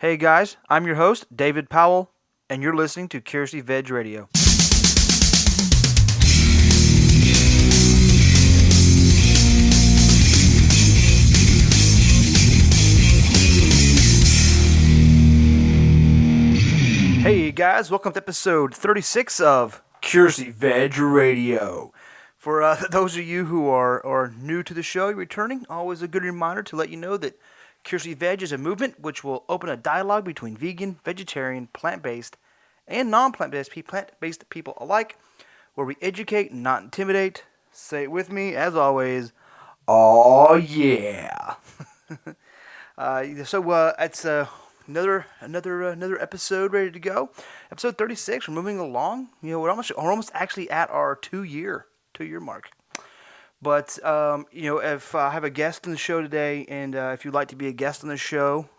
Hey guys, I'm your host, David Powell, and you're listening to Curiosity Veg Radio. Hey guys, welcome to episode 36 of Curiosity Veg Radio. For those of you who are new to the show, you're returning, always a good reminder to let you know that Curiosity Veg is a movement which will open a dialogue between vegan, vegetarian, plant-based, and non-plant-based people alike, where we educate and not intimidate. Say it with me, as always, oh yeah. It's another episode ready to go. Episode 36. We're moving along. You know, we're almost actually at our two-year mark. But if I have a guest on the show today, and if you'd like to be a guest on the show,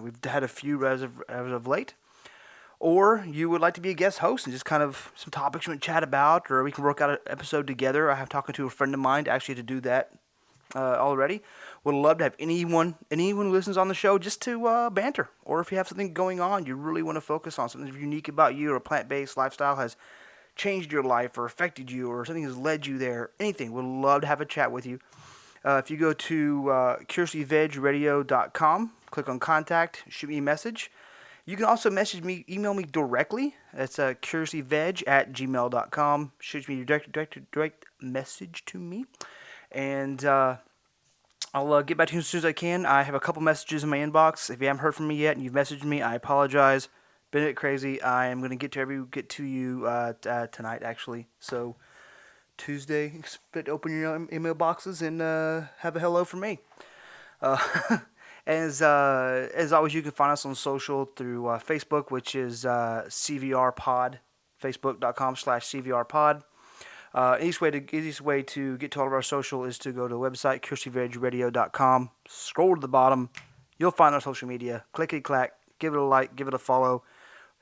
we've had a few as of late, or you would like to be a guest host and just kind of some topics you want to chat about, or we can work out an episode together. I have talking to a friend of mine actually to do that already. Would love to have anyone who listens on the show just to banter, or if you have something going on you really want to focus on, something unique about you, or a plant-based lifestyle has changed your life or affected you, or something has led you there, anything, would love to have a chat with you. If you go to curiositygvegradio.com, click on contact, shoot me a message. You can also email me directly. That's curiosityveg@gmail.com. Shoot me a direct message to me, and I'll get back to you as soon as I can. I have a couple messages in my inbox. If you haven't heard from me yet and you've messaged me, I apologize. Been a bit crazy. I am going to get to you tonight, actually. So Tuesday, expect to open your email boxes and have a hello from me. As always, you can find us on social through Facebook, which is CVR Pod, facebook.com/CVR Pod. Easiest way to get to all of our social is to go to the website, curiositygvegradio.com. Scroll to the bottom. You'll find our social media. Clickety-clack. Give it a like. Give it a follow.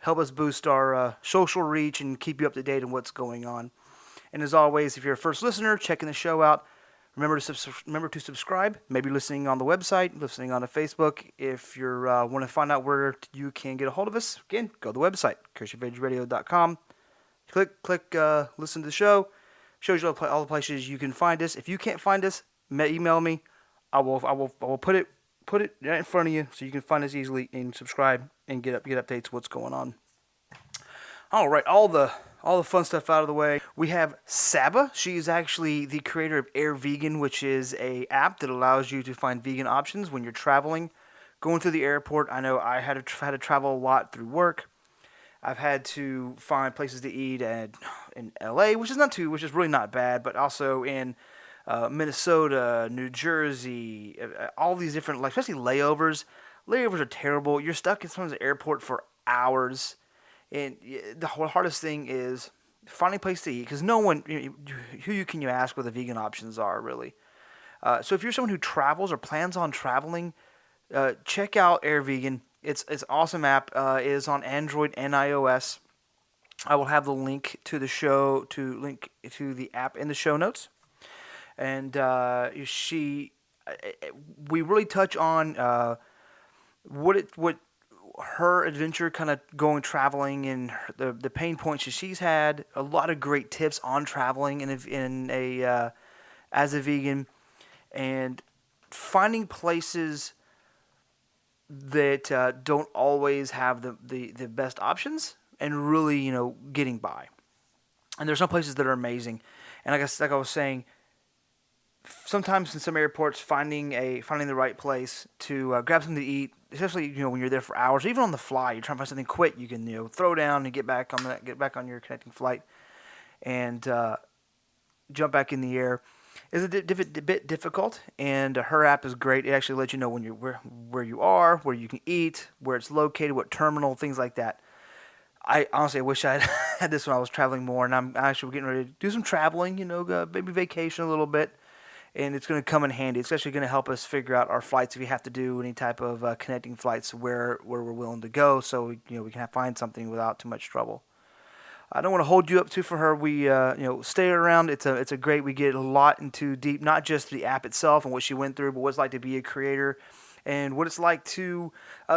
Help us boost our social reach and keep you up to date on what's going on. And as always, if you're a first listener checking the show out, remember to subscribe. Maybe listening on the website, listening on the Facebook. If you want to find out where you can get a hold of us, again, go to the website, curiositygvegradio.com. Click, listen to the show. Shows you all the places you can find us. If you can't find us, email me. I will put it right in front of you so you can find us easily and subscribe and get updates what's going on. All right, all the fun stuff out of the way. We have Saba. She is actually the creator of AirVegan, which is a app that allows you to find vegan options when you're traveling, going through the airport. I know I had to travel a lot through work. I've had to find places to eat in LA, which is really not bad, but also in Minnesota, New Jersey, all these different, especially layovers. Layovers are terrible. You're stuck in someone's airport for hours, and the hardest thing is finding a place to eat, because no one, who can you ask what the vegan options are, really? So if you're someone who travels or plans on traveling, check out AirVegan. It's an awesome app. It is on Android and iOS. I will have the link to the app in the show notes. And we really touch on what her adventure, kind of going traveling, and the pain points that she's had. A lot of great tips on traveling as a vegan, and finding places that don't always have the best options, and really getting by. And there's some places that are amazing, and like I was saying, sometimes in some airports, finding the right place to grab something to eat, especially when you're there for hours, even on the fly, you're trying to find something quick you can throw down and get back on your connecting flight, and jump back in the air, is a bit difficult. And her app is great. It actually lets you know where you are, where you can eat, where it's located, what terminal, things like that. I honestly wish I had this when I was traveling more, and I'm actually getting ready to do some traveling, maybe vacation a little bit. And it's going to come in handy. It's actually going to help us figure out our flights if we have to do any type of connecting flights where we're willing to go, so we can find something without too much trouble. I don't want to hold you up for her. We stay around. It's a great. We get a lot into deep, not just the app itself and what she went through, but what it's like to be a creator and what it's like to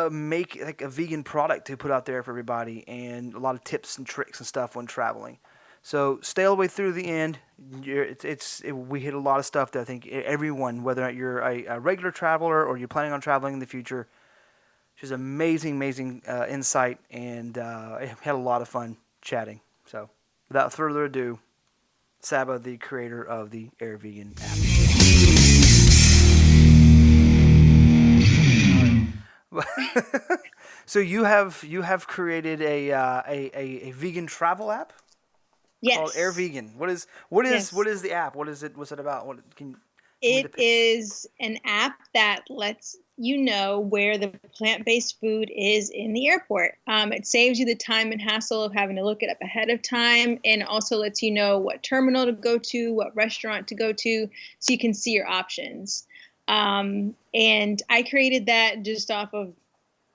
make like a vegan product to put out there for everybody, and a lot of tips and tricks and stuff when traveling. So stay all the way through the end. We hit a lot of stuff that I think everyone, whether or not you're a regular traveler or you're planning on traveling in the future, just amazing insight, and had a lot of fun chatting. So without further ado, Saba, the creator of the AirVegan app. So you have created a vegan travel app called Yes. AirVegan. What is Yes. the app? What's it about? What can you give me the It pitch? is an app that lets you know where the plant-based food is in the airport. It saves you the time and hassle of having to look it up ahead of time, and also lets you know what terminal to go to, what restaurant to go to, so you can see your options. And I created that just off of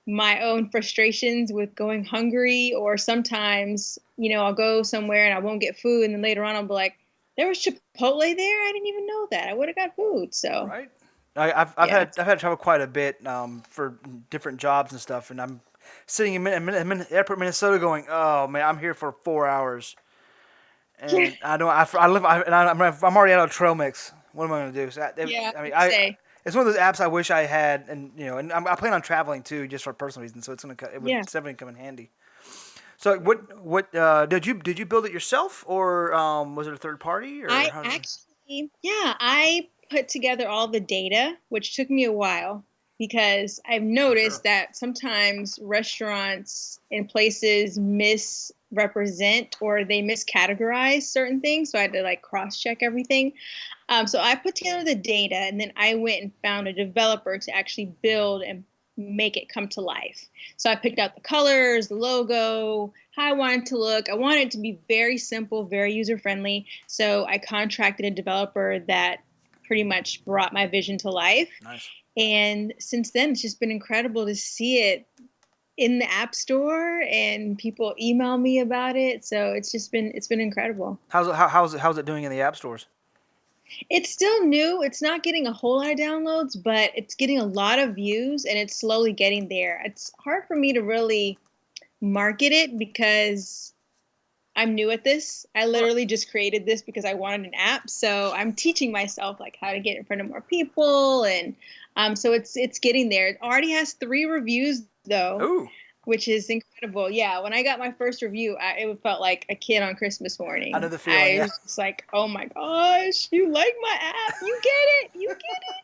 my own frustrations with going hungry, or sometimes, I'll go somewhere and I won't get food, and then later on I'll be like, there was Chipotle there. I didn't even know that. I would have got food. So Right. I've yeah. had to travel quite a bit for different jobs and stuff, and I'm sitting in airport Minnesota going, oh man, I'm here for 4 hours, Yeah. and I don't I live I, and I'm already out of trail mix. What am I going to do? So Yeah. I mean I'd say. it's one of those apps I wish I had, and and I plan on traveling too, just for personal reasons. So it would Yeah. definitely come in handy. So what did you build it yourself, or was it a third party, or I how did you? actually, yeah, I put together all the data, which took me a while because I've I'm sure. noticed that sometimes restaurants and places misrepresent or they miscategorize certain things. So I had to like cross check everything. So I put together the data, and then I went and found a developer to actually build and make it come to life. So I picked out the colors, the logo, how I wanted to look. I wanted it to be very simple, very user friendly. So I contracted a developer that pretty much brought my vision to life. Nice. And since then, it's just been incredible to see it in the App Store, and people email me about it. So it's been incredible. How's it doing in the app stores? It's still new. It's not getting a whole lot of downloads, but it's getting a lot of views, and it's slowly getting there. It's hard for me to really market it because I'm new at this. I Right. literally just created this because I wanted an app. So I'm teaching myself like how to get in front of more people, and so it's getting there. It already has 3 reviews though, Ooh. which is incredible. Yeah, when I got my first review, it felt like a kid on Christmas I know morning. the feeling. I Yeah. was just like, "Oh my gosh, you like my app? You get it? You get it?"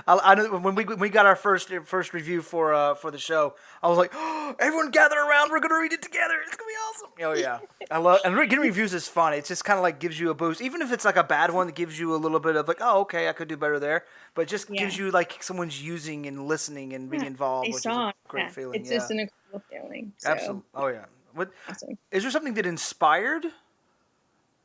I know when we got our first review for the show, I was like, oh, everyone gather around, we're gonna read it together. It's gonna be awesome. Oh yeah, I love and getting reviews is fun. It's just kind of like gives you a boost, even if it's like a bad one. That gives you a little bit of like, oh okay, I could do better there. But it just Yeah, gives you like someone's using and listening and being yeah. involved, They which is a saw it. great Yeah, feeling. it's Yeah, just an incredible feeling. So absolutely. Oh yeah. What awesome. is there something that inspired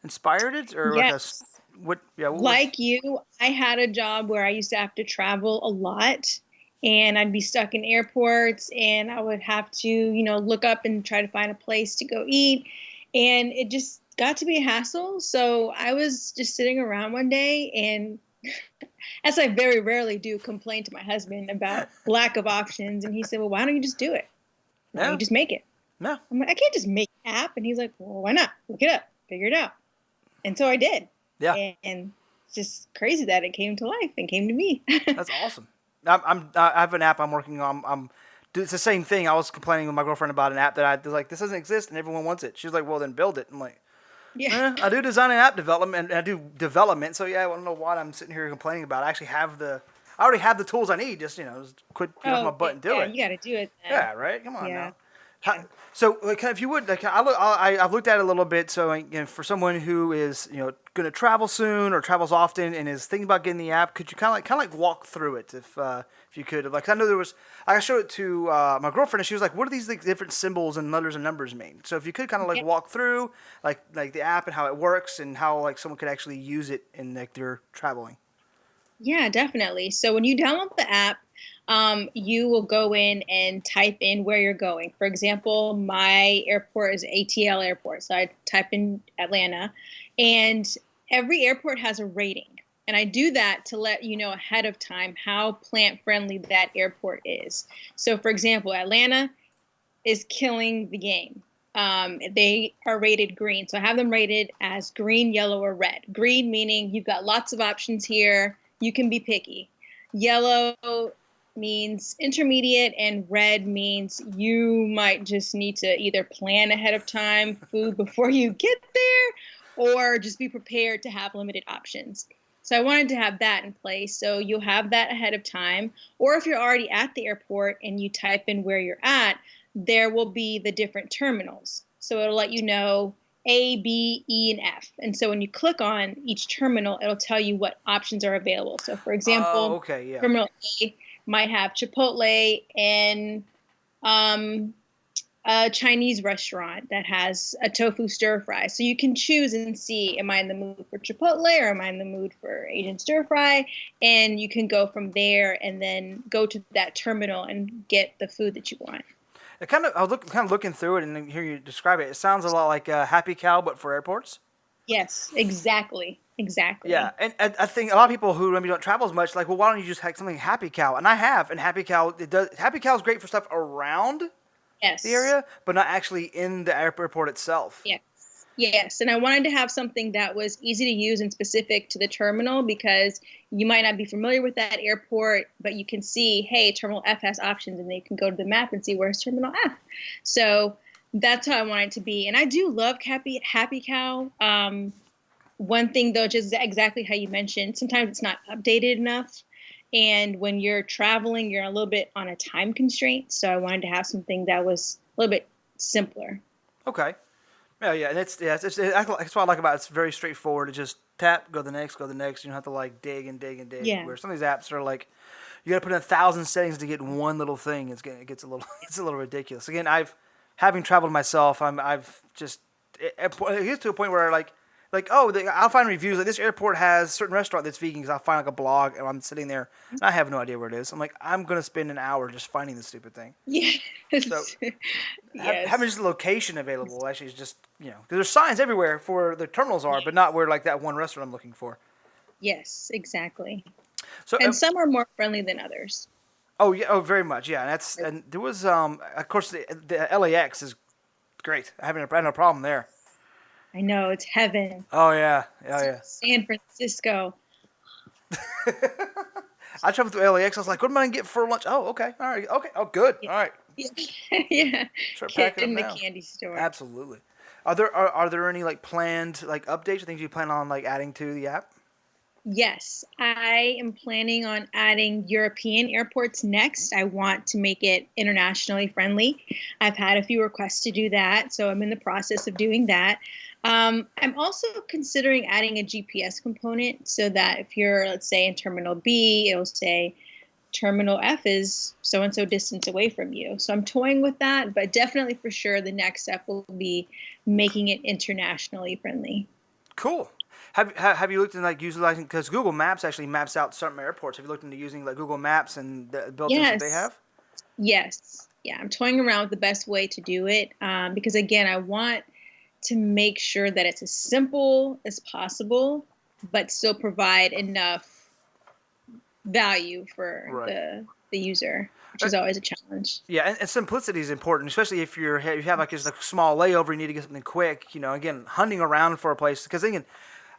it, or like Yes. what? Yeah, what was? Like you, I had a job where I used to have to travel a lot, and I'd be stuck in airports, and I would have to, look up and try to find a place to go eat. And it just got to be a hassle. So I was just sitting around one day, and as I very rarely do, complain to my husband about lack of options. And he said, well, why don't you just do it? Why don't you Yeah, just make it? yeah, I'm like, I can't just make an app. And he's like, well, why not? Look it up, figure it out. And so I did. yeah. And it's just crazy that it came to life and came to me. That's awesome. I have an app I'm working on. It's the same thing. I was complaining with my girlfriend about an app that I was like, this doesn't exist and everyone wants it. She's like, well, then build it. I'm like, Yeah. I do design and app development, and I do development. So yeah, I don't know what I'm sitting here complaining about. I already have the tools I need. Just quit, get off my Oh, butt and do yeah, it. you got to do it then. Yeah, right. Come on Yeah. now. How, so, like, if you would, like, I've looked at it a little bit. So, for someone who is, going to travel soon or travels often and is thinking about getting the app, could you kind of like walk through it if you could? Like, I know I showed it to my girlfriend, and she was like, "What do these like, different symbols and letters and numbers mean?" So, if you could kind of like Yeah. walk through like the app and how it works and how like someone could actually use it in like their traveling. Yeah, definitely. So when you download the app, you will go in and type in where you're going. For example, my airport is ATL airport. So I type in Atlanta, and every airport has a rating. And I do that to let you know ahead of time how plant friendly that airport is. So, for example, Atlanta is killing the game. They are rated green. So I have them rated as green, yellow, or red. Green meaning you've got lots of options here. You can be picky. Yellow means intermediate, and red means you might just need to either plan ahead of time food before you get there, or just be prepared to have limited options. So I wanted to have that in place. So you'll have that ahead of time. Or if you're already at the airport and you type in where you're at, there will be the different terminals. So it'll let you know A, B, E, and F. And so when you click on each terminal, it'll tell you what options are available. So for Oh, example, okay, yeah. Terminal A might have Chipotle and a Chinese restaurant that has a tofu stir fry. So you can choose and see, am I in the mood for Chipotle or am I in the mood for Asian stir fry? And you can go from there and then go to that terminal and get the food that you want. I was looking through it and hear you describe it. It sounds a lot like Happy Cow, but for airports. Yes, exactly. Exactly. Yeah, and I think a lot of people who maybe don't travel as much, like, well, why don't you just have something Happy Cow? And I have, and Happy Cow, Happy Cow is great for stuff around Yes. the area, but not actually in the airport itself. Yes. Yes. And I wanted to have something that was easy to use and specific to the terminal, because you might not be familiar with that airport, but you can see, hey, Terminal F has options, and they can go to the map and see where's Terminal F. So that's how I want it to be. And I do love Happy Cow. One thing, though, just exactly how you mentioned, sometimes it's not updated enough. And when you're traveling, you're a little bit on a time constraint. So I wanted to have something that was a little bit simpler. Okay. Yeah, and that's what I like about it. It's very straightforward. It just tap, go to the next, go to the next. You don't have to like dig and dig and dig. Yeah. Where some of these apps are like, you got to put in 1,000 settings to get one little thing. It gets a little it's a little ridiculous. Again, having traveled myself, I've just it gets to a point where I'll find reviews like this airport has a certain restaurant that's vegan, because I'll find like a blog and I'm sitting there and I have no idea where it is. I'm like, I'm gonna spend an hour just finding this stupid thing. Yes. So Yes. having just the location available actually is just, because there's signs everywhere for where the terminals are, but not where like that one restaurant I'm looking for. Yes, exactly. So And some are more friendly than others. oh yeah, very much, yeah. And there was of course the LAX is great. I haven't had no problem there. I know, it's heaven. Oh yeah, yeah. San Francisco. I traveled through LAX. I was like, what am I gonna get for lunch? Oh, okay, all right, okay, oh good, all right. Yeah. Start Get packing in them the now. candy store. Absolutely. Are there any like planned like updates or things you plan on like adding to the app? Yes, I am planning on adding European airports next. I want to make it internationally friendly. I've had a few requests to do that, so I'm in the process of doing that. I'm also considering adding a GPS component, so that if you're, let's say, in Terminal B, it'll say Terminal F is so-and-so distance away from you. So I'm toying with that, but definitely for sure the next step will be making it internationally friendly. Cool. Have you looked into like utilizing, because Google Maps actually maps out certain airports? Have you looked into using like Google Maps and the built-ins that they have? Yes. Yeah, I'm toying around with the best way to do it, because, again, I want to make sure that it's as simple as possible, but still provide enough value for the user, which is always a challenge. Yeah, and simplicity is important, especially if you have like just a small layover, you need to get something quick. Again, hunting around for a place, because again,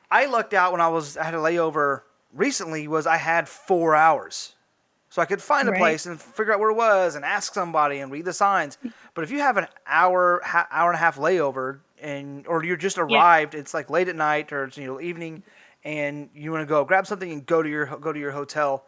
I lucked out when I had a layover recently. Was I had 4 hours, so I could find a place and figure out where it was and ask somebody and read the signs. But if you have an hour and a half layover, or you're just arrived, it's like late at night or it's evening, and you want to go grab something and go to your hotel.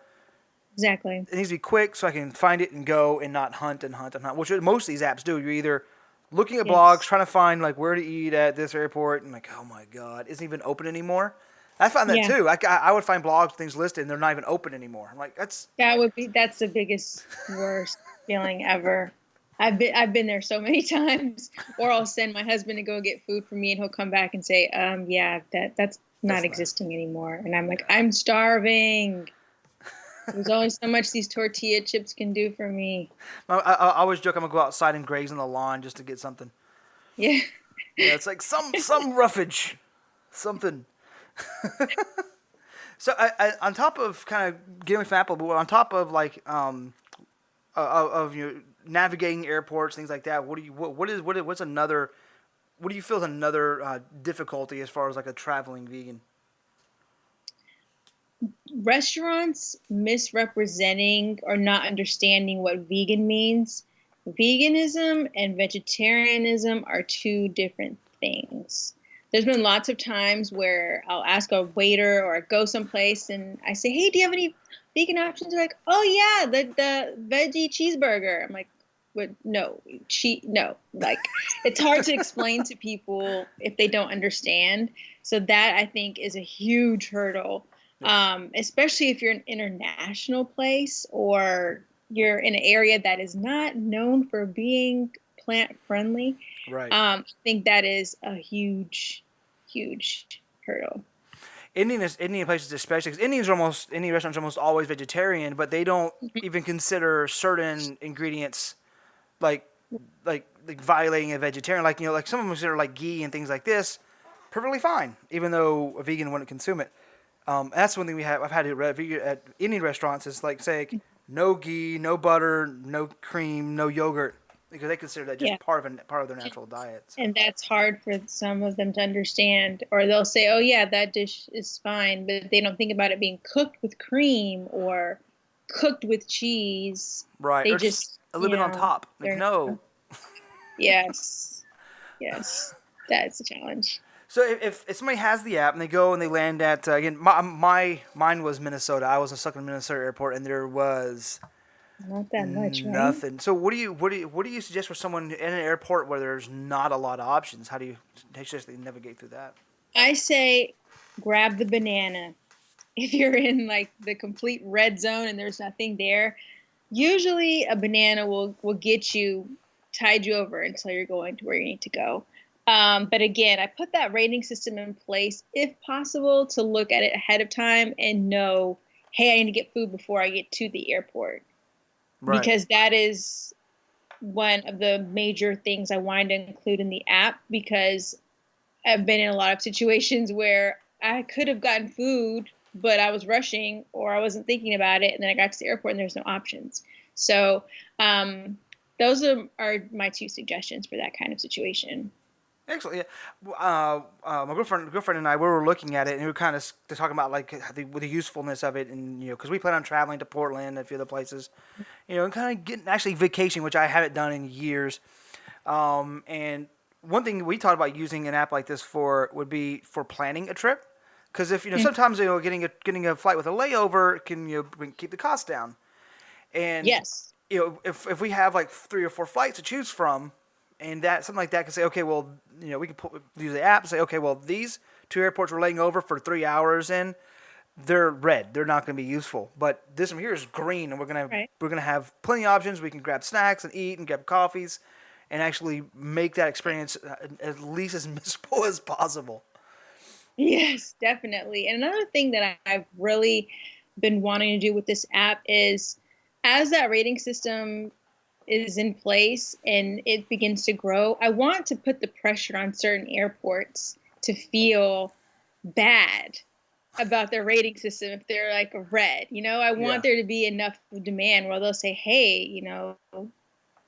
Exactly. It needs to be quick so I can find it and go and not hunt and hunt and hunt, which most of these apps do. You're either looking at blogs, trying to find like where to eat at this airport, and like, oh my god, it isn't even open anymore. I found that too. I would find blogs, things listed, and they're not even open anymore. I'm like, that's the biggest worst feeling ever. I've been there so many times. Or I'll send my husband to go get food for me, and he'll come back and say, that's not existing anymore. And I'm like, I'm starving. There's only so much these tortilla chips can do for me. I always joke I'm gonna go outside and graze on the lawn just to get something. Yeah. Yeah, it's like some roughage, something. So on top of kind of getting from Apple, but on top of like of you know, navigating airports, things like that, what's another what do you feel is another difficulty as far as like a traveling vegan? Restaurants misrepresenting or not understanding what vegan means. Veganism and vegetarianism are two different things. There's been lots of times where I'll ask a waiter or go someplace and I say, "Hey, do you have any vegan options?" They're like, "Oh yeah, the veggie cheeseburger." I'm like, "What? No, no." Like, it's hard to explain to people if they don't understand. So that I think is a huge hurdle, Yeah. especially if you're an international place or you're in an area that is not known for being plant friendly. Right. I think that is a huge, huge hurdle. Indian places especially because Indian restaurants are almost always vegetarian, but they don't even consider certain ingredients like like violating a vegetarian. Like like some of them consider like ghee and things like this perfectly fine, even though a vegan wouldn't consume it. That's one thing I've had at Indian restaurants is like say no ghee, no butter, no cream, no yogurt because they consider that Yeah. just part of their natural diet. So. And that's hard for some of them to understand. Or they'll say, "Oh, yeah, that dish is fine," but they don't think about it being cooked with cream or cooked with cheese. Right, They or just just, a little bit on top. Like they're, no. yes, yes, that's a challenge. So if somebody has the app and they go and they land at again mine was Minnesota. I was stuck in Minnesota airport and there was Not that much, right? nothing. So what do you suggest for someone in an airport where there's not a lot of options? How do you suggest they navigate through that? I say grab the banana. If you're in like the complete red zone and there's nothing there, usually a banana will get you, tide you over until you're going to where you need to go. But again, I put that rating system in place, if possible, to look at it ahead of time and know, hey, I need to get food before I get to the airport. Right. Because that is one of the major things I wanted to include in the app, because I've been in a lot of situations where I could have gotten food, but I was rushing or I wasn't thinking about it. And then I got to the airport and there's no options. So those are my two suggestions for that kind of situation. Excellent. Yeah. My girlfriend and I, we were looking at it, and we were kind of talking about like the usefulness of it, and because we plan on traveling to Portland and a few other places, and kind of getting actually vacation, which I haven't done in years. And one thing we talked about using an app like this for would be for planning a trip, because if sometimes getting a flight with a layover can keep the cost down, and Yes. if we have like 3 or 4 flights to choose from, and that something like that can say, okay, well, we can use the app and say, okay, well, these 2 airports we're laying over for 3 hours in, they're red, they're not going to be useful. But this one here is green, and Right. we're gonna have plenty of options. We can grab snacks and eat and grab coffees, and actually make that experience at least as miserable as possible. Yes, definitely. And another thing that I've really been wanting to do with this app is, as that rating system is in place and it begins to grow, I want to put the pressure on certain airports to feel bad about their rating system if they're like a red. I Yeah. want there to be enough demand where they'll say, "Hey,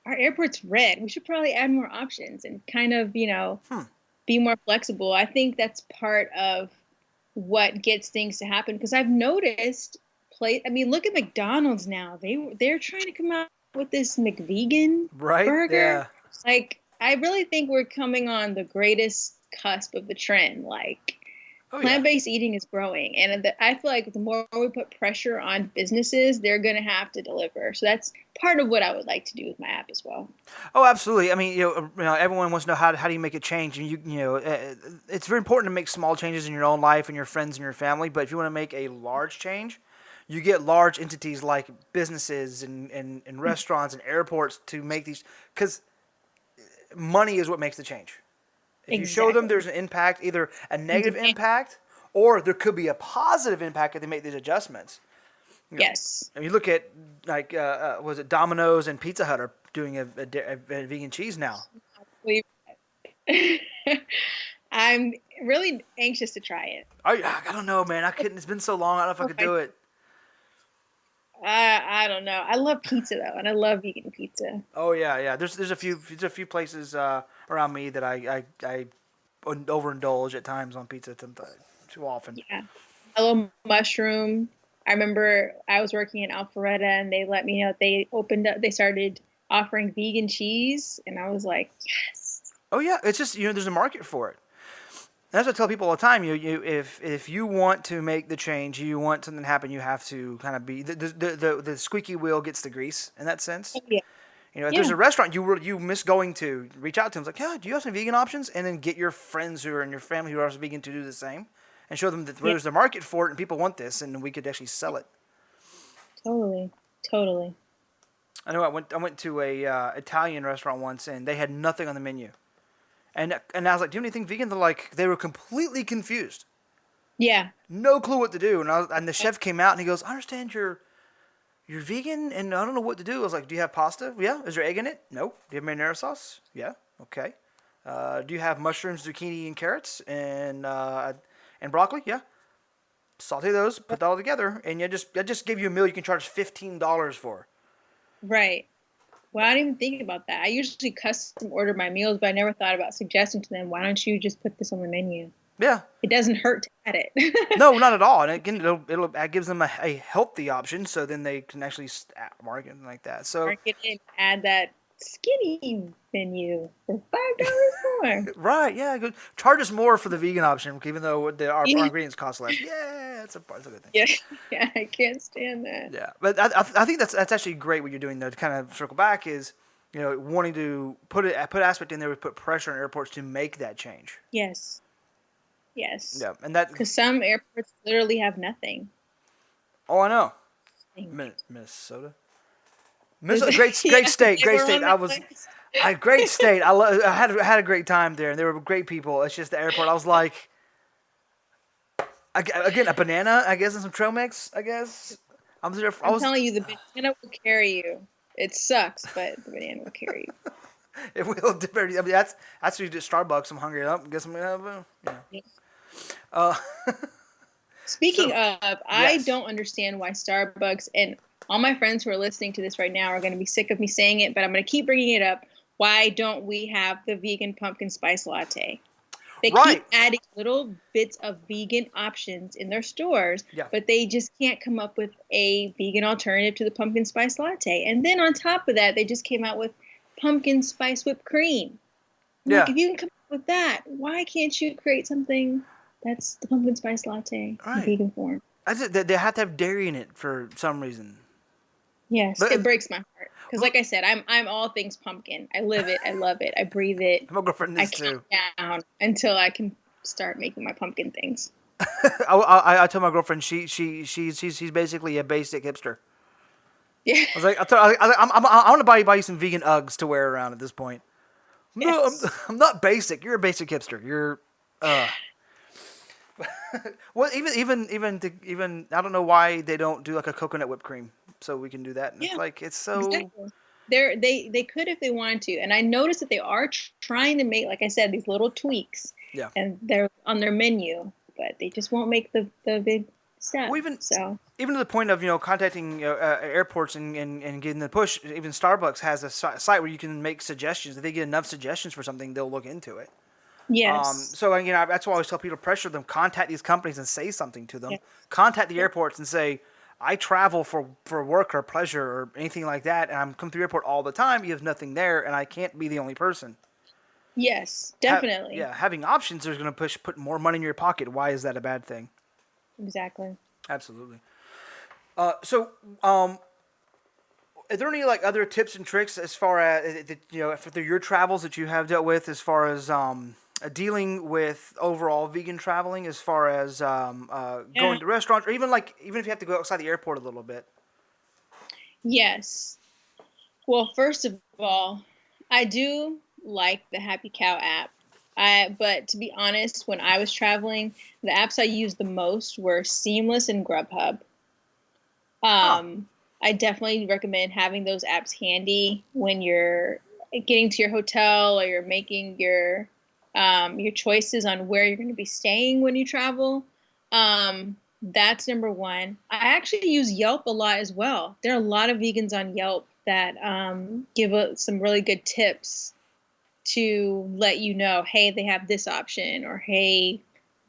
our airport's red. We should probably add more options and kind of, Hmm. be more flexible." I think that's part of what gets things to happen, because I've noticed I mean, look at McDonald's now. They're trying to come out with this McVegan Right? burger. Yeah. Like, I really think we're coming on the greatest cusp of the trend. Like, Oh yeah. plant-based eating is growing, and I feel like the more we put pressure on businesses, they're going to have to deliver. So that's part of what I would like to do with my app as well. Oh, absolutely. I mean, everyone wants to know how do you make a change, and it's very important to make small changes in your own life and your friends and your family. But if you want to make a large change, you get large entities like businesses and restaurants and airports to make these, because money is what makes the change. If you show them Exactly. there's an impact, either a And negative demand. impact or there could be a positive impact if they make these adjustments. Yes. I mean, look at like was it Domino's and Pizza Hut are doing a vegan cheese now. We I'm really anxious to try it. I don't know, man. I couldn't. It's been so long. I don't know if I could do it. I don't know. I love pizza though, and I love vegan pizza. Oh yeah. There's a few places around me that I overindulge at times on pizza too often. Yeah. I love mushroom. I remember I was working in Alpharetta, and they let me know they started offering vegan cheese, and I was like, yes. Oh yeah, it's just there's a market for it. That's what I tell people all the time. If you want to make the change, you want something to happen, you have to kind of be the squeaky wheel gets the grease in that sense. Yeah. If there's a restaurant you miss going to, reach out to them. It's like, yeah, do you have some vegan options? And then get your friends who are in your family who are also vegan to do the same, and show them that there's a market for it and people want this, and we could actually sell it. Totally. I know I went to a Italian restaurant once, and they had nothing on the menu. And I was like, do you have anything vegan? They were completely confused. Yeah. No clue what to do. And the chef came out and he goes, I understand you're vegan and I don't know what to do. I was like, do you have pasta? Yeah. Is there egg in it? Nope. Do you have marinara sauce? Yeah. Okay. Do you have mushrooms, zucchini, and carrots and broccoli? Yeah. Saute those, put that all together, and I just give you a meal you can charge $15 for. Right. Well, I didn't even think about that. I usually custom order my meals, but I never thought about suggesting to them, why don't you just put this on the menu? Yeah. It doesn't hurt to add it. No, not at all. And again, it gives them a healthy option, so then they can actually market it like that. So market it, add that skinny menu for $5 more. Right, yeah. Good. Charge us more for the vegan option, even though our ingredients cost less. Yeah, that's a good thing. Yeah, I can't stand that. Yeah, but I think that's actually great what you're doing, though, to kind of circle back is, wanting to put aspect in there, put pressure on airports to make that change. Yes. Yeah, and that because some airports literally have nothing. Oh, I know. Minnesota. Great state. Great state. Great state. I had a great time there, and they were great people. It's just the airport. I was like, again, a banana, I guess, and some trail mix, I guess. I'm telling you, the banana will carry you. It sucks, but the banana will carry you. It will. I mean, that's what you do at Starbucks. I'm hungry. Guess I'm gonna have Speaking of, I don't understand why Starbucks, and all my friends who are listening to this right now are going to be sick of me saying it, but I'm going to keep bringing it up. Why don't we have the vegan pumpkin spice latte? They keep adding little bits of vegan options in their stores, but they just can't come up with a vegan alternative to the pumpkin spice latte. And then on top of that, they just came out with pumpkin spice whipped cream. Like, if you can come up with that, why can't you create something that's the pumpkin spice latte in vegan form? They have to have dairy in it for some reason. Yes, but it breaks my heart. Because like I said, I'm all things pumpkin. I live it. I love it. I breathe it. My girlfriend is too. I count down until I can start making my pumpkin things. I tell my girlfriend she's basically a basic hipster. Yeah. I was like, I want to buy you some vegan Uggs to wear around at this point. No, I'm not basic. You're a basic hipster. You're well, even I don't know why they don't do like a coconut whipped cream so we can do that. And it's so exactly. They could if they wanted to, and I noticed that they are trying to make, like I said, these little tweaks. Yeah. And they're on their menu, but they just won't make the big step. Well, even to the point of contacting airports and getting the push. Even Starbucks has a site where you can make suggestions. If they get enough suggestions for something, they'll look into it. Yes. So that's why I always tell people to pressure them, contact these companies and say something to them. Yes. Contact the airports and say, I travel for work or pleasure or anything like that, and I'm coming through the airport all the time. You have nothing there, and I can't be the only person. Yes, definitely. Having options is going to put more money in your pocket. Why is that a bad thing? Exactly. Absolutely. So, are there any other tips and tricks as far as for your travels that you have dealt with, as far as dealing with overall vegan traveling, as far as going to restaurants, or even if you have to go outside the airport a little bit? Yes. Well, first of all, I do like the Happy Cow app. But to be honest, when I was traveling, the apps I used the most were Seamless and Grubhub. I definitely recommend having those apps handy when you're getting to your hotel or you're making your your choices on where you're going to be staying when you travel. That's number one. I actually use Yelp a lot as well. There are a lot of vegans on Yelp that give some really good tips to let you know, hey, they have this option, or hey,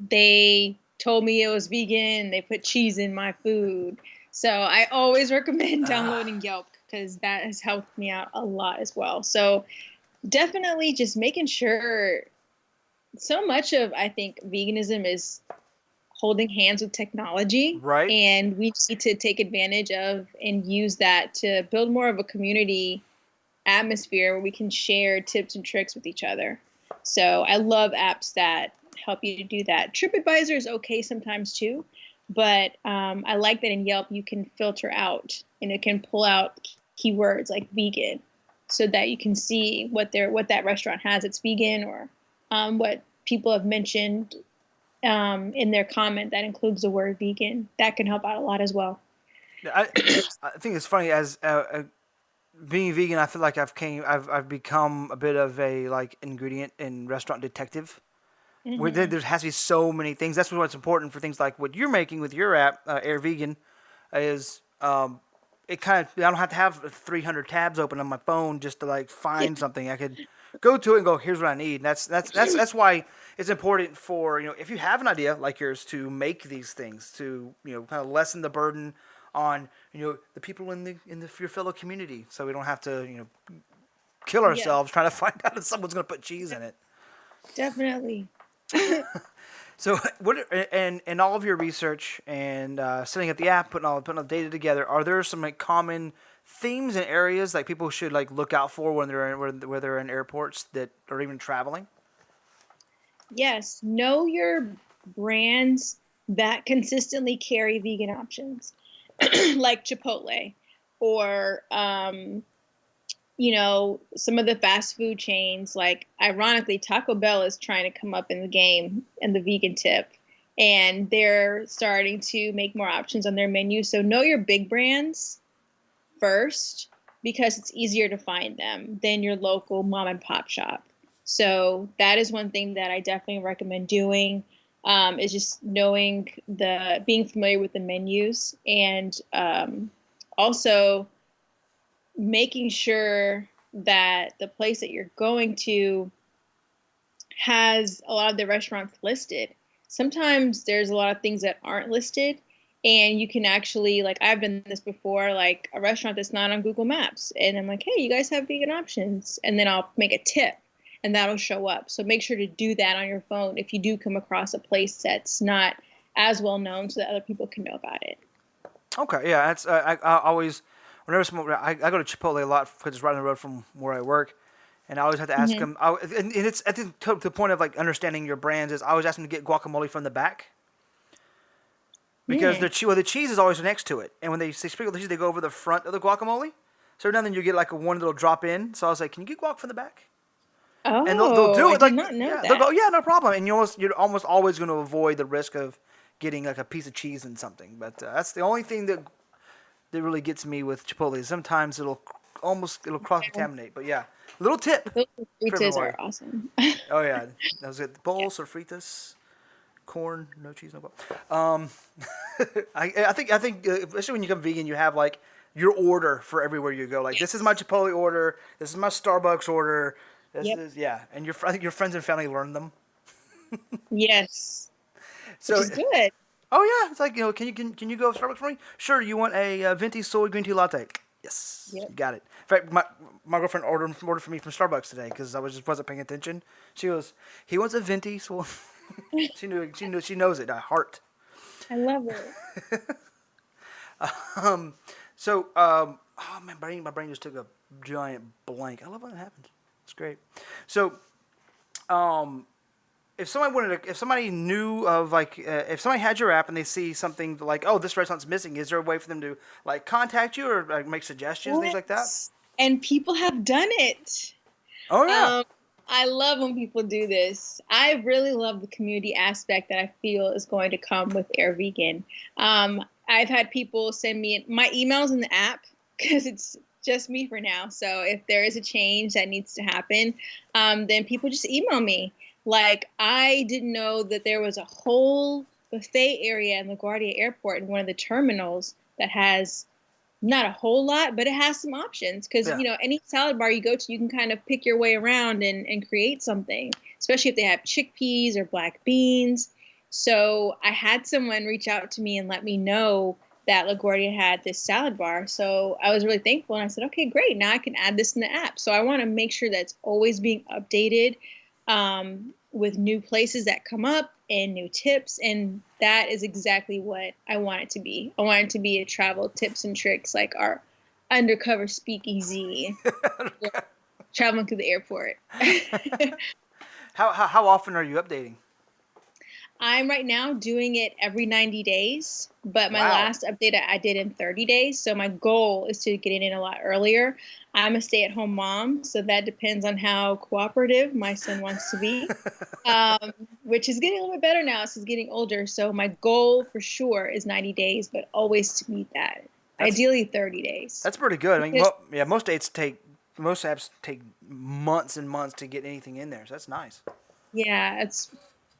they told me it was vegan, they put cheese in my food. So I always recommend downloading Yelp because that has helped me out a lot as well. So definitely just making sure. So much of, I think, veganism is holding hands with technology, Right. and we need to take advantage of and use that to build more of a community atmosphere where we can share tips and tricks with each other. So I love apps that help you to do that. TripAdvisor is okay sometimes too, but I like that in Yelp you can filter out and it can pull out keywords like vegan, so that you can see what that restaurant has that's vegan, or what people have mentioned in their comment that includes the word vegan. That can help out a lot as well. I, I think it's funny as being vegan. I feel like I've become a bit of a like ingredient and restaurant detective. Where Mm-hmm. there has to be so many things. That's what's important for things like what you're making with your app, AirVegan, is it kind of I don't have to have 300 tabs open on my phone just to like find something. I could go to it and go, here's what I need. And that's why it's important for if you have an idea like yours to make these things to kind of lessen the burden on the people in your fellow community, so we don't have to kill Yes, ourselves trying to find out if someone's going to put cheese in it. definitely. So, what and all of your research and setting up the app, putting all the data together, are there some like common themes and areas like people should like look out for when where they're in airports that or even traveling? Yes, know your brands that consistently carry vegan options, like Chipotle, or some of the fast food chains. Like, ironically, Taco Bell is trying to come up in the game in the vegan tip, and they're starting to make more options on their menu. So know your big brands first, because it's easier to find them than your local mom and pop shop. So that is one thing that I definitely recommend doing, is just being familiar with the menus, and also making sure that the place that you're going to has a lot of the restaurants listed. Sometimes there's a lot of things that aren't listed, and you can actually, like, I've done this before, like a restaurant that's not on Google Maps, and I'm like, hey, you guys have vegan options, and then I'll make a tip and that'll show up. So make sure to do that on your phone if you do come across a place that's not as well known, so that other people can know about it. Okay, yeah, that's I always whenever I go to Chipotle a lot because it's right on the road from where I work, and I always have to ask Hmm. them. And it's I think to the point of like understanding your brands is I always ask them to get guacamole from the back because Mm. the cheese is always next to it, and when they sprinkle the cheese, they go over the front of the guacamole. So now and then you get like one little drop in. So I was like, can you get guac from the back? And they'll Oh, do I it did like not know yeah they'll that. go yeah no problem, and you're almost always going to avoid the risk of getting like a piece of cheese in something. But that's the only thing that really gets me with Chipotle. Sometimes it'll cross contaminate. But yeah, little tip Those for fritas are everybody. awesome. Oh yeah, that was it. Yeah. Bowls or fritas, corn, no cheese, no ball. I think especially when you become vegan, you have like your order for everywhere you go. Like this is my Yes. Chipotle order. This is my Starbucks order. This Yep. is yeah, and I think your friends and family learn them. Yes. Which So is good. oh yeah, it's like can you go to Starbucks for me? Sure. You want a venti soy green tea latte? Yes, Yep. you got it. In fact, my girlfriend ordered for me from Starbucks today because just wasn't paying attention. She goes, he wants a venti soy. She knows it by heart. I love it. Oh man, my brain just took a giant blank. I love when that happens. It's great. So if somebody knew of like, if somebody had your app and they see something like, oh, this restaurant's missing, is there a way for them to like contact you or like make suggestions, things like that? Yes. And people have done it. Oh yeah. Um, I love when people do this. I really love the community aspect that I feel is going to come with AirVegan. I've had people send me my emails in the app because it's just me for now. So if there is a change that needs to happen, then people just email me. Like, I didn't know that there was a whole buffet area in LaGuardia Airport in one of the terminals that has not a whole lot, but it has some options. Because, Yeah. any salad bar you go to, you can kind of pick your way around and create something, especially if they have chickpeas or black beans. So I had someone reach out to me and let me know that LaGuardia had this salad bar. So I was really thankful. And I said, okay, great. Now I can add this in the app. So I want to make sure that's always being updated, with new places that come up and new tips. And that is exactly what I want it to be. I want it to be a travel tips and tricks, like our undercover speakeasy, traveling through the airport. How often are you updating? I'm right now doing it every 90 days, but my Wow. last update I did in 30 days. So my goal is to get it in a lot earlier. I'm a stay-at-home mom, so that depends on how cooperative my son wants to be, which is getting a little bit better now as he's getting older. So my goal for sure is 90 days, but always to meet that. That's Ideally 30 days. that's pretty good. I mean, Because, well, yeah, most apps take months and months to get anything in there. So that's nice. yeah,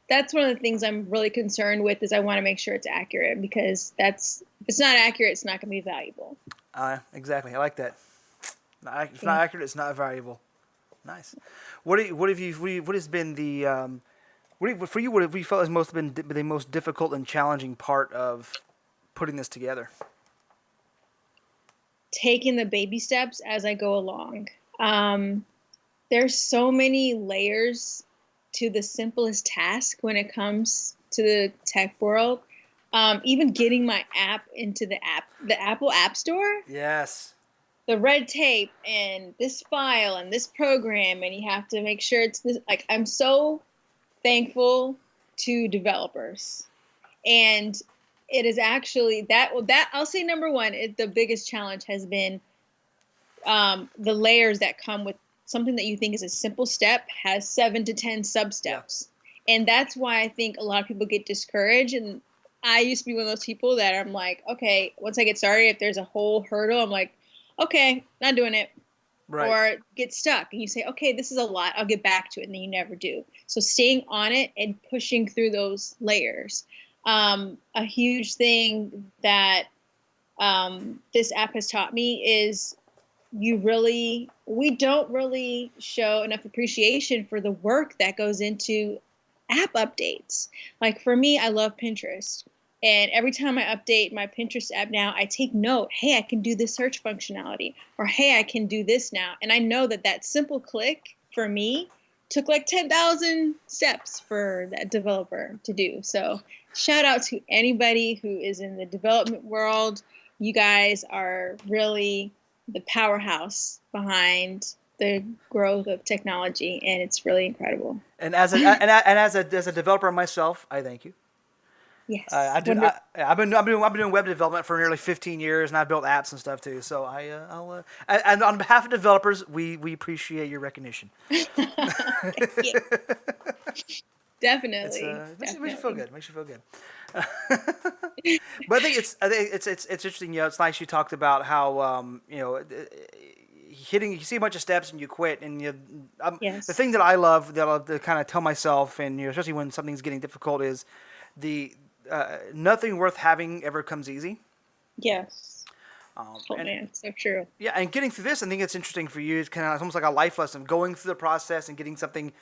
that's one of the things I'm really concerned with, is I want to make sure it's accurate, because if it's not accurate, it's not going to be valuable. Exactly. I like that. If it's not Thank accurate, it's not valuable. Nice. What has been the for you? What have you felt has most been the most difficult and challenging part of putting this together? Taking the baby steps as I go along. Um, there's so many layers to the simplest task when it comes to the tech world. Even getting my app into the Apple App Store, Yes. the red tape and this file and this program, and you have to make sure it's this. Like, I'm so thankful to developers, and it is actually that I'll say number one, the biggest challenge has been, the layers that come with something that you think is a simple step has 7 to 10 sub Yeah. steps. And that's why I think a lot of people get discouraged. And I used to be one of those people that I'm like, okay, once I get started, if there's a whole hurdle, I'm like, okay, not doing it. Right. Or get stuck and you say, okay, this is a lot, I'll get back to it. And then you never do. So staying on it and pushing through those layers. A huge thing that, this app has taught me is, we don't really show enough appreciation for the work that goes into app updates. Like, for me, I love Pinterest. And every time I update my Pinterest app now, I take note, hey, I can do this search functionality, or hey, I can do this now. And I know that simple click for me took like 10,000 steps for that developer to do. So shout out to anybody who is in the development world. You guys are really the powerhouse behind the growth of technology, and it's really incredible. And as a developer myself, I thank you. Yes, I do. wonderful. I've been doing web development for nearly 15 years, and I've built apps and stuff too. So and on behalf of developers, we appreciate your recognition. Thank you. Definitely, Makes you feel definitely. good. Makes you feel good. But I think it's interesting. It's nice you talked about how you see a bunch of steps and you quit. And the Yes, thing that I love to kind of tell myself, and especially when something's getting difficult, is the nothing worth having ever comes easy. yes. Oh And man, so true. yeah, and getting through this, I think it's interesting for you. It's kind of almost like a life lesson, going through the process and getting something,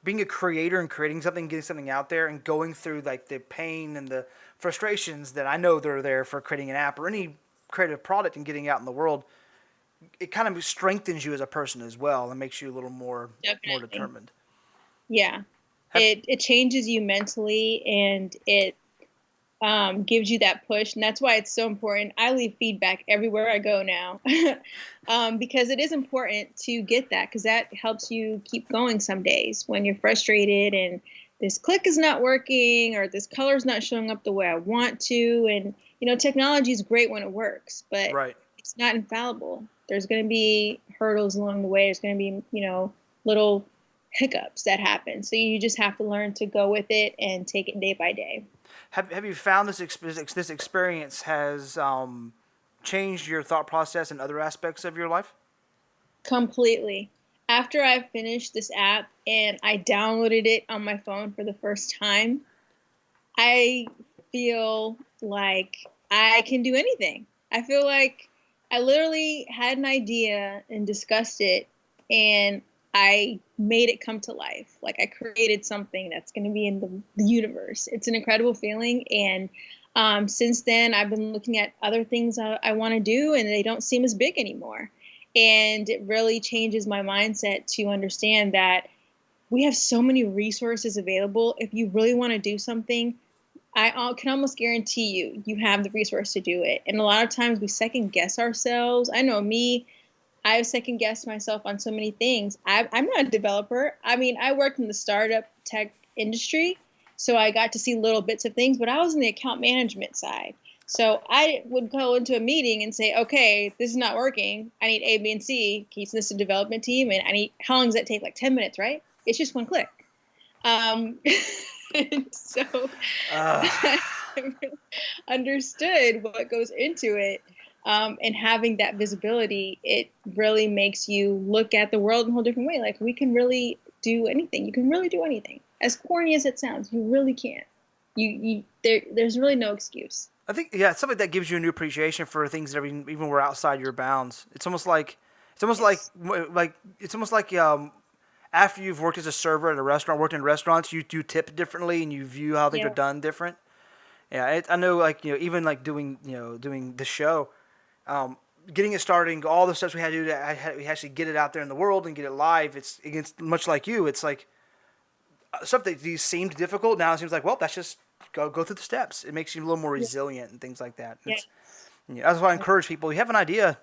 being a creator and creating something, getting something out there, and going through like the pain and the frustrations that I know they're there for creating an app or any creative product and getting out in the world. It kind of strengthens you as a person as well and makes you a little more Definitely. determined. Yeah. Have, It changes you mentally, and it, gives you that push. And that's why it's so important. I leave feedback everywhere I go now, because it is important to get that, because that helps you keep going some days when you're frustrated and this click is not working, or this color is not showing up the way I want to. And, technology is great when it works, but right. it's not infallible. There's going to be hurdles along the way. There's going to be, little hiccups that happen. So you just have to learn to go with it and take it day by day. Have you found this experience has changed your thought process and other aspects of your life? Completely. After I finished this app and I downloaded it on my phone for the first time, I feel like I can do anything. I feel like I literally had an idea and discussed it, and I made it come to life. Like I created something that's going to be in the universe. It's an incredible feeling. And since then, I've been looking at other things I want to do, and they don't seem as big anymore. And it really changes my mindset to understand that we have so many resources available. If you really want to do something, I can almost guarantee you have the resource to do it. And a lot of times we second guess ourselves. I know me, I've second guessed myself on so many things. I'm not a developer. I mean, I worked in the startup tech industry, so I got to see little bits of things, but I was in the account management side. So I would go into a meeting and say, okay, this is not working. I need A, B, and C. Can you send this to the development team? And how long does that take? Like 10 minutes, right? It's just one click. And so I understood what goes into it. And having that visibility, it really makes you look at the world in a whole different way. Like we can really do anything. You can really do anything. As corny as it sounds, you really can. There's really no excuse. I think it's something that gives you a new appreciation for things that even were outside your bounds. It's almost like after you've worked as a server at a restaurant, worked in restaurants, you do tip differently and you view how things are done different. Yeah, I know. Even doing the show, getting it started, all the steps we had to do we actually get it out there in the world and get it live. It's much like you. It's like stuff that these seemed difficult. Now it seems like, well, that's just go through the steps. It makes you a little more resilient and things like that. That's why I encourage people. You have an idea,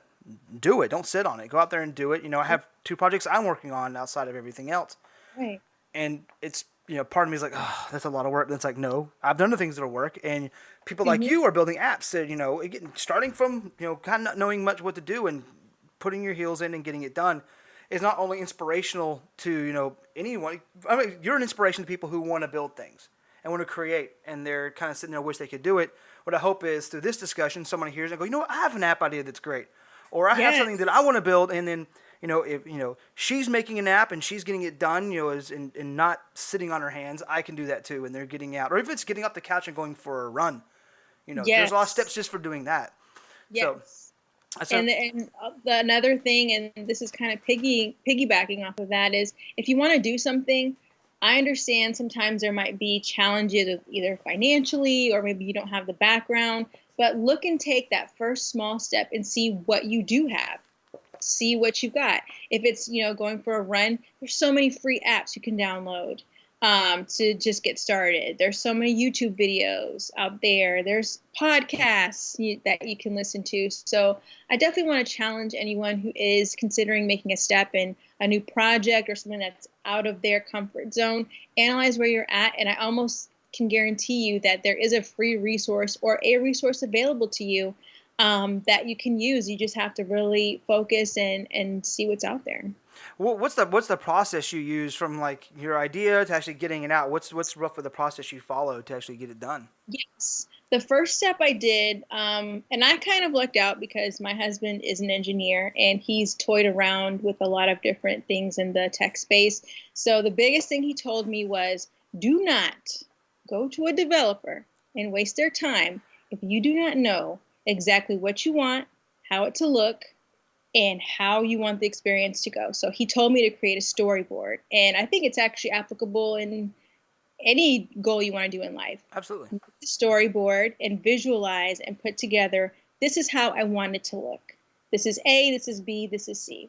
do it. Don't sit on it. Go out there and do it. I have 2 projects I'm working on outside of everything else. Right. And it's, part of me is like, oh, that's a lot of work. And it's like, no, I've done the things that'll work. And people like you are building apps that, starting from, kind of not knowing much what to do and putting your heels in and getting it done is not only inspirational to, anyone. I mean, you're an inspiration to people who want to build things and want to create, and they're kind of sitting there, wish they could do it. What I hope is through this discussion, someone hears and go, I have an app idea that's great, or I have something that I want to build, and then if she's making an app and she's getting it done, and not sitting on her hands, I can do that too, and they're getting out, or if it's getting off the couch and going for a run, there's a lot of steps just for doing that. Yes. So, and another thing, and this is kind of piggybacking off of that, is if you want to do something, I understand sometimes there might be challenges either financially or maybe you don't have the background, but look and take that first small step and see what you do have. See what you've got. If it's, going for a run, there's so many free apps you can download to just get started. There's so many YouTube videos out there. There's podcasts that you can listen to. So I definitely want to challenge anyone who is considering making a step in a new project or something that's out of their comfort zone. Analyze where you're at, and I almost can guarantee you that there is a free resource or a resource available to you that you can use. You just have to really focus and see what's out there. Well, what's the process you use from like your idea to actually getting it out? What's roughly the process you follow to actually get it done? Yes. The first step I did, and I kind of lucked out because my husband is an engineer and he's toyed around with a lot of different things in the tech space. So the biggest thing he told me was, do not go to a developer and waste their time if you do not know exactly what you want, how it to look, and how you want the experience to go. So he told me to create a storyboard, and I think it's actually applicable in any goal you want to do in life. Absolutely. Make the storyboard and visualize and put together, this is how I want it to look. This is A, this is B, this is C.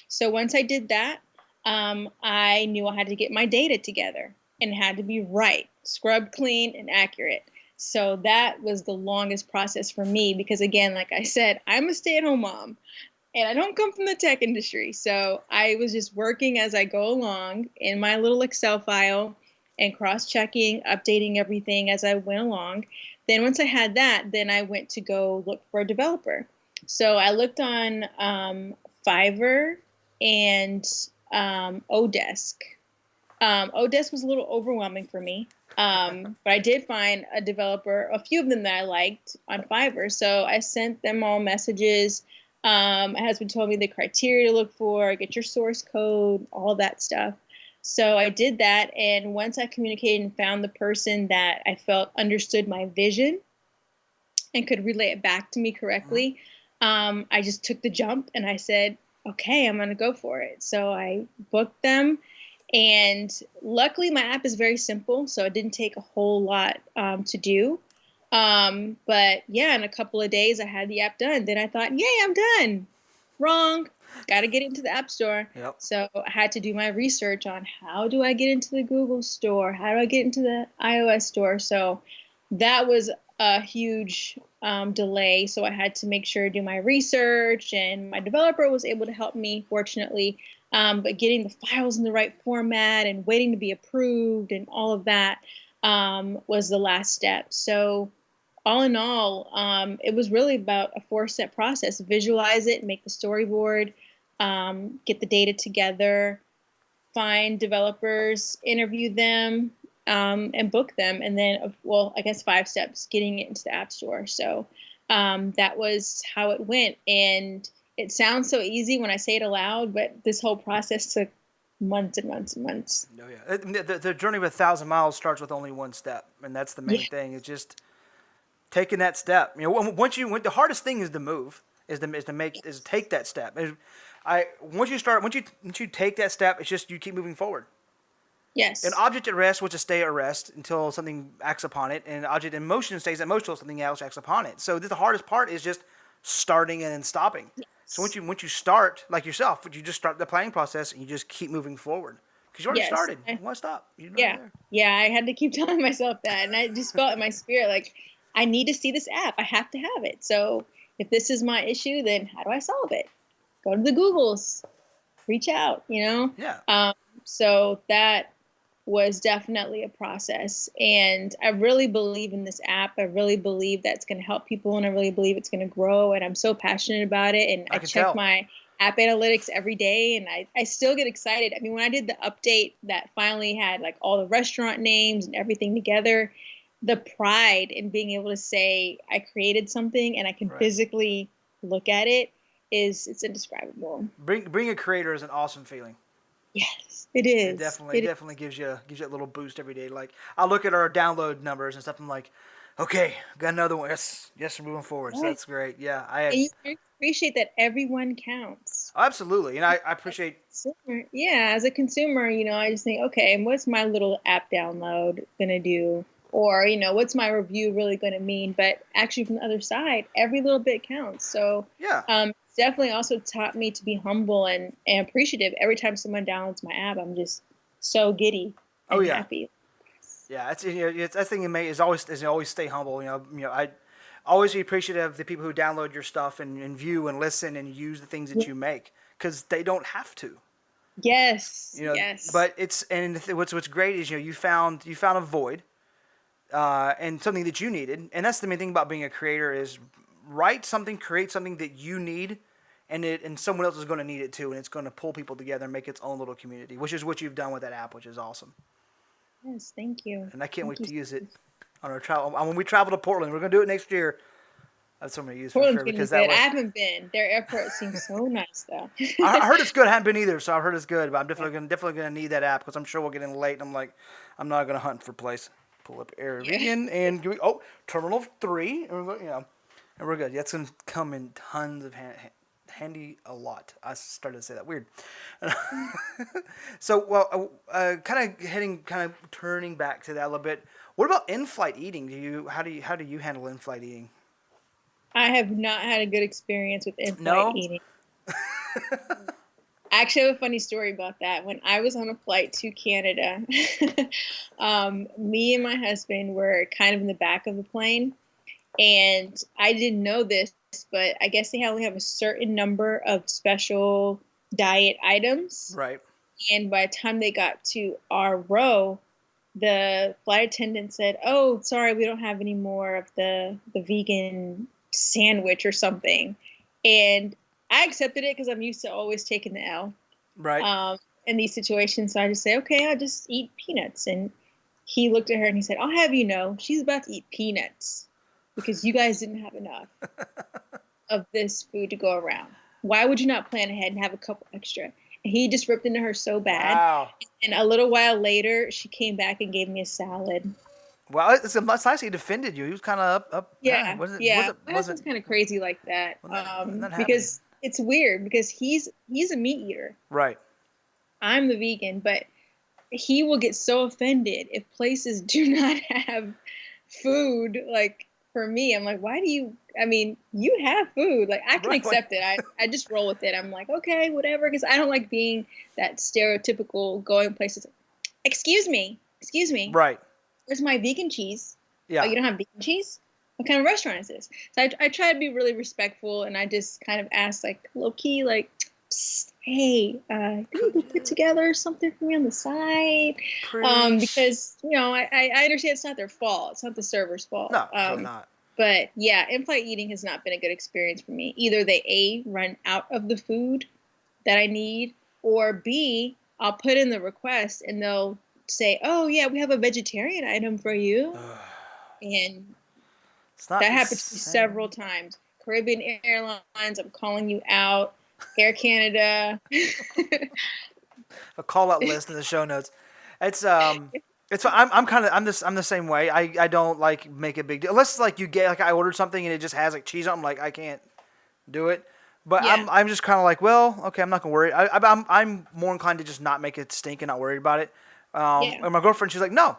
So once I did that, I knew I had to get my data together and it had to be right, scrubbed clean and accurate. So that was the longest process for me because, again, like I said, I'm a stay-at-home mom and I don't come from the tech industry. So I was just working as I go along in my little Excel file and cross-checking, updating everything as I went along. Then once I had that, then I went to go look for a developer. So I looked on Fiverr and Odesk. Odesk was a little overwhelming for me. But I did find a developer, a few of them that I liked on Fiverr. So I sent them all messages. My husband told me the criteria to look for, get your source code, all that stuff. So I did that. And once I communicated and found the person that I felt understood my vision and could relay it back to me correctly, I just took the jump and I said, okay, I'm going to go for it. So I booked them. And luckily, my app is very simple, so it didn't take a whole lot to do. But yeah, in a couple of days, I had the app done. Then I thought, yay, I'm done. Wrong. Got to get into the App Store. Yep. So I had to do my research on how do I get into the Google Store? How do I get into the iOS Store? So that was a huge delay. So I had to make sure to do my research, and my developer was able to help me, fortunately. But getting the files in the right format and waiting to be approved and all of that was the last step. So all in all, it was really about a 4-step process. Visualize it, make the storyboard, get the data together, find developers, interview them, and book them. And then, well, I guess 5 steps, getting it into the App Store. So that was how it went. And it sounds so easy when I say it aloud, but this whole process took months and months and months. Oh yeah, the journey of 1,000 miles starts with only one step, and that's the main thing. It's just taking that step. You know, the hardest thing is to move, is to take that step. Once you take that step, it's just you keep moving forward. Yes. An object at rest will just stay at rest until something acts upon it, and an object in motion stays at motion until something else acts upon it. So the hardest part is just starting and then stopping. So once you start, like yourself, you just start the planning process and you just keep moving forward because you already started. You want to stop. Yeah. I had to keep telling myself that, and I just felt in my spirit like I need to see this app. I have to have it. So if this is my issue, then how do I solve it? Go to the Googles, reach out. Yeah. So that was definitely a process, and I really believe in this app. I really believe that's going to help people, and I really believe it's going to grow, and I'm so passionate about it. And I check my app analytics every day, and I still get excited. I mean, when I did the update that finally had like all the restaurant names and everything together, the pride in being able to say I created something and I can physically look at it's indescribable. Being a creator is an awesome feeling. Yes, it is. It definitely gives you a little boost every day. Like I look at our download numbers and stuff. I'm like, okay, got another one. Yes, we're moving forward. So that's great. Yeah, and you appreciate that everyone counts. Absolutely, and I appreciate. As a consumer, I just think, okay, what's my little app download gonna do, or what's my review really gonna mean? But actually, from the other side, every little bit counts. So it's definitely also taught me to be humble and appreciative. Every time someone downloads my app, I'm just so giddy and happy. Yeah, I think is always stay humble. I always be appreciative of the people who download your stuff and view and listen and use the things that you make, because they don't have to. Yes. But what's great is you found a void, and something that you needed, and that's the main thing about being a creator is create something that you need, and someone else is going to need it too, and it's going to pull people together and make its own little community, which is what you've done with that app, which is awesome. Yes, thank you. And I can't wait to use it on our travel. When we travel to Portland, we're going to do it next year. That's what I'm going to use for sure. Because I haven't been. Their airport seems so nice, though. I heard it's good. I haven't been either, so I've heard it's good. But I'm definitely going to need that app, because I'm sure we'll get in late. And I'm not going to hunt for a place. Pull up AirVegan and Terminal 3, and we're good. That's going to come in tons of handy a lot. I started to say that weird. So, kind of turning back to that a little bit. What about in-flight eating? How do you handle in-flight eating? I have not had a good experience with in-flight eating. I actually have a funny story about that. When I was on a flight to Canada, me and my husband were kind of in the back of the plane, and I didn't know this, but I guess they only have a certain number of special diet items. Right. And by the time they got to our row, the flight attendant said, "Oh, sorry, we don't have any more of the vegan sandwich or something." And I accepted it because I'm used to always taking the L. Right. In these situations. So I just say, okay, I'll just eat peanuts. And he looked at her and he said, "I'll have you know, she's about to eat peanuts because you guys didn't have enough." of this food to go around. Why would you not plan ahead and have a couple extra? And he just ripped into her so bad. Wow. And a little while later, she came back and gave me a salad. Well, it's nice he defended you. He was kind of up. Yeah, Wasn't yeah. My wasn't husband's kind of crazy like that. that Because it's weird because he's a meat eater. right. I'm the vegan, but he will get so offended if places do not have food. Like for me, I'm like, why do you? I mean, you have food. Like I can Right. accept it. I just roll with it. I'm like, okay, whatever, because I don't like being that stereotypical going places. Excuse me. Right. Where's my vegan cheese? Yeah. Oh, you don't have vegan cheese? What kind of restaurant is this? So I try to be really respectful, and I just kind of ask, like, low key, like, psst, hey, can you put together something for me on the side? Because, you know, I understand it's not their fault. It's not the server's fault. No, it's not. But yeah, in-flight eating has not been a good experience for me. Either they run out of the food that I need, or B, I'll put in the request and they'll say, oh yeah, we have a vegetarian item for you. And that happened to me several times. Caribbean Airlines, I'm calling you out. Air Canada. A call out list in the show notes. It's I'm the same way. I don't like make a big deal unless it's like you get like I ordered something and it just has like cheese on it. I'm like I can't do it. But Yeah. I'm just kind of like, well, okay, I'm not gonna worry. I'm more inclined to just not make it stink and not worried about it. Yeah. And my girlfriend, she's like, no,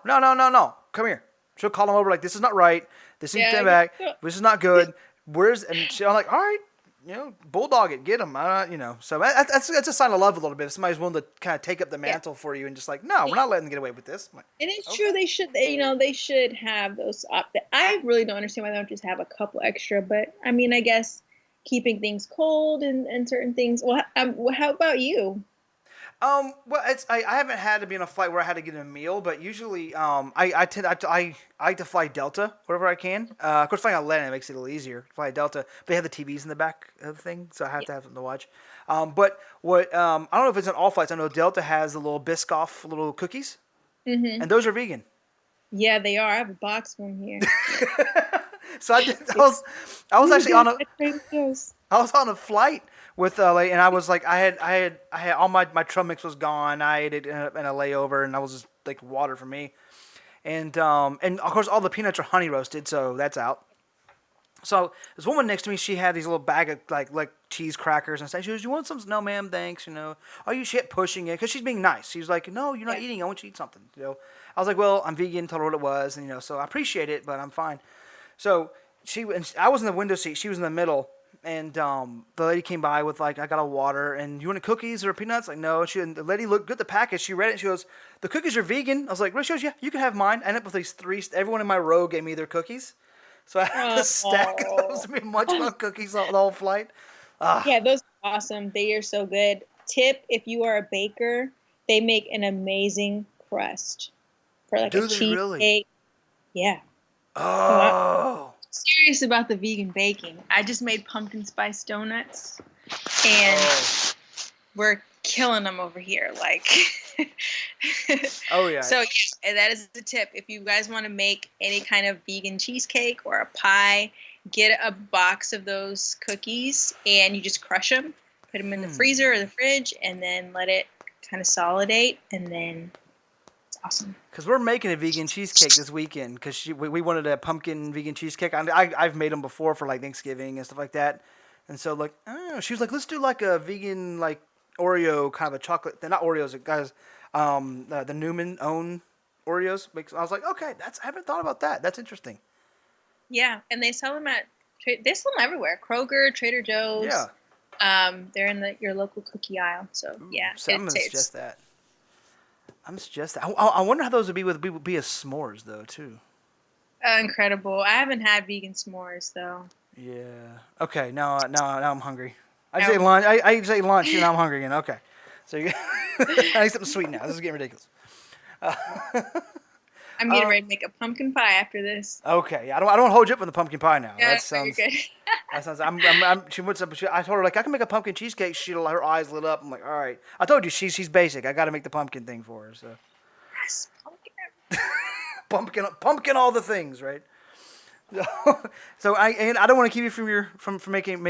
come here. She'll call him over like, this is not right. This needs to come back. This is not good. I'm like, all right, you know, bulldog it, get him. You know, so that's a sign of love a little bit. If somebody's willing to kind of take up the mantle for you and just like, no, we're not letting them get away with this. Like, and it's true they should, they should have those. I really don't understand why they don't just have a couple extra. But I mean, I guess keeping things cold and certain things. Well, how about you? Well, I haven't had to be on a flight where I had to get a meal, but usually I like to fly Delta wherever I can. Of course, flying Atlanta makes it a little easier. Fly Delta, but they have the TVs in the back of the thing, so I have to have something to watch. But what I don't know if it's on all flights. I know Delta has the little Biscoff little cookies, and those are vegan. Yeah, they are. I have a box from here. So I was actually on a flight with and I was like I had all my trail mix was gone. I ate it in a layover, and I was just like water for me, and of course all the peanuts are honey roasted, so that's out. So this woman next to me, she had these little bag of like cheese crackers and stuff. She goes, "You want some?" No, ma'am, thanks. You know, she kept pushing it because she's being nice. She was like, "No, you're not eating. I want you to eat something." You know, I was like, "Well, I'm vegan." Told her what it was, and so I appreciate it, but I'm fine. So I was in the window seat. She was in the middle. And the lady came by with like, I got a water, and you want cookies or peanuts? Like, no. And the lady looked at the package. She read it. And she goes, the cookies are vegan. I was like, really? She goes, yeah, you can have mine. I ended up with these three. Everyone in my row gave me their cookies, so I had a stack of those. Me munching on cookies the whole flight. Yeah, those are awesome. They are so good. Tip: if you are a baker, they make an amazing crust for like a cheesecake. Really? Yeah. Oh. Serious about the vegan baking. I just made pumpkin spice donuts, and we're killing them over here. Like, oh yeah. So yeah, that is the tip. If you guys want to make any kind of vegan cheesecake or a pie, get a box of those cookies and you just crush them, put them in the freezer or the fridge, and then let it kind of solidate, and then awesome. Because we're making a vegan cheesecake this weekend because we wanted a pumpkin vegan cheesecake. I've made them before for like Thanksgiving and stuff like that. And so like, I don't know, she was like, let's do like a vegan like Oreo kind of a chocolate. They're not Oreos, guys. The Newman own Oreos. I was like, okay, I haven't thought about that. That's interesting. Yeah, and they sell them everywhere. Kroger, Trader Joe's. Yeah. They're in your local cookie aisle. So yeah, so I'm gonna suggest that. I wonder how those would be as s'mores though too. Incredible. I haven't had vegan s'mores though. Yeah. Okay. Now I'm hungry. I say lunch. I say lunch, and now I'm hungry again. Okay. So I need something sweet now. This is getting ridiculous. I'm getting ready to make a pumpkin pie after this. Okay. I don't want to hold you up on the pumpkin pie now. Yeah, that sounds good. That sounds. She went up. I told her like I can make a pumpkin cheesecake. Her eyes lit up. I'm like, all right. I told you she's basic. I got to make the pumpkin thing for her. So. Yes, pumpkin. pumpkin all the things, right? So I don't want to keep you from making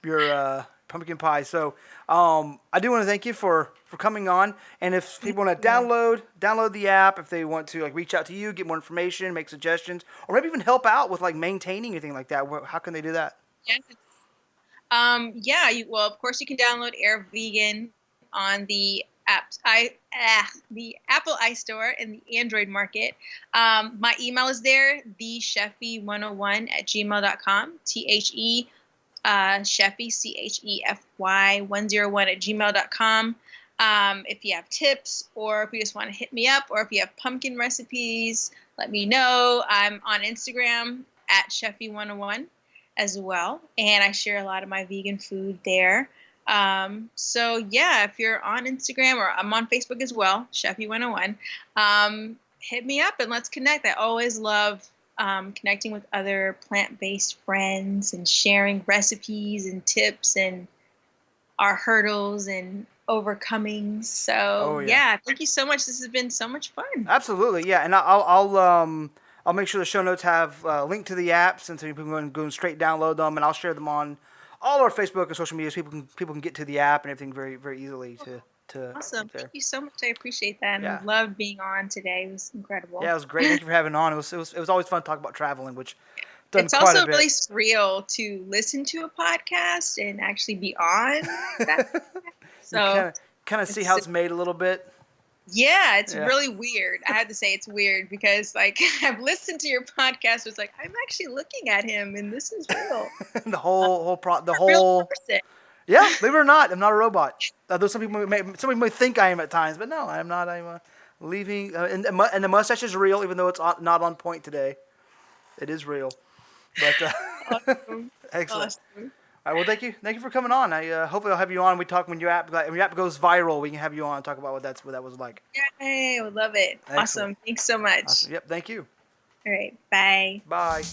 your pumpkin pie. So I do want to thank you for coming on. And if people want to download the app, if they want to like reach out to you, get more information, make suggestions, or maybe even help out with like maintaining anything like that, how can they do that? Yes. Well, of course, you can download AirVegan on the the Apple iStore and the Android market. My email is there, thechefy101@gmail.com. THE Chefy, CHEFY101@gmail.com. If you have tips, or if you just want to hit me up, or if you have pumpkin recipes, let me know. I'm on Instagram at Chefy101 as well, and I share a lot of my vegan food there. So yeah, if you're on Instagram, or I'm on Facebook as well, Chefy101, hit me up and let's connect. I always love connecting with other plant-based friends and sharing recipes and tips and our hurdles and overcomings. So yeah, thank you so much. This has been so much fun. Absolutely, yeah. And I'll make sure the show notes have a link to the apps, and so people can go and straight download them, and I'll share them on all our Facebook and social media, so people can get to the app and everything very very easily to. Awesome. Thank you so much. I appreciate that. And I loved being on today. It was incredible. Yeah, it was great. Thank you for having on. It was always fun to talk about traveling, which done it's quite also a bit. Really surreal to listen to a podcast and actually be on that. So kind of see how it's made a little bit. Yeah, it's really weird. I have to say it's weird because like I've listened to your podcast. It's like I'm actually looking at him, and this is real. the whole real person. Yeah, believe it or not, I'm not a robot. Though some people may think I am at times, but no, I'm not. I'm leaving, and the mustache is real, even though it's not on point today. It is real, but awesome. Excellent. Awesome. All right, well, thank you for coming on. I hopefully I'll have you on. We talk when your app goes viral. We can have you on and talk about what that was like. Yay, I would love it. Excellent. Awesome. Thanks so much. Awesome. Yep. Thank you. All right. Bye. Bye.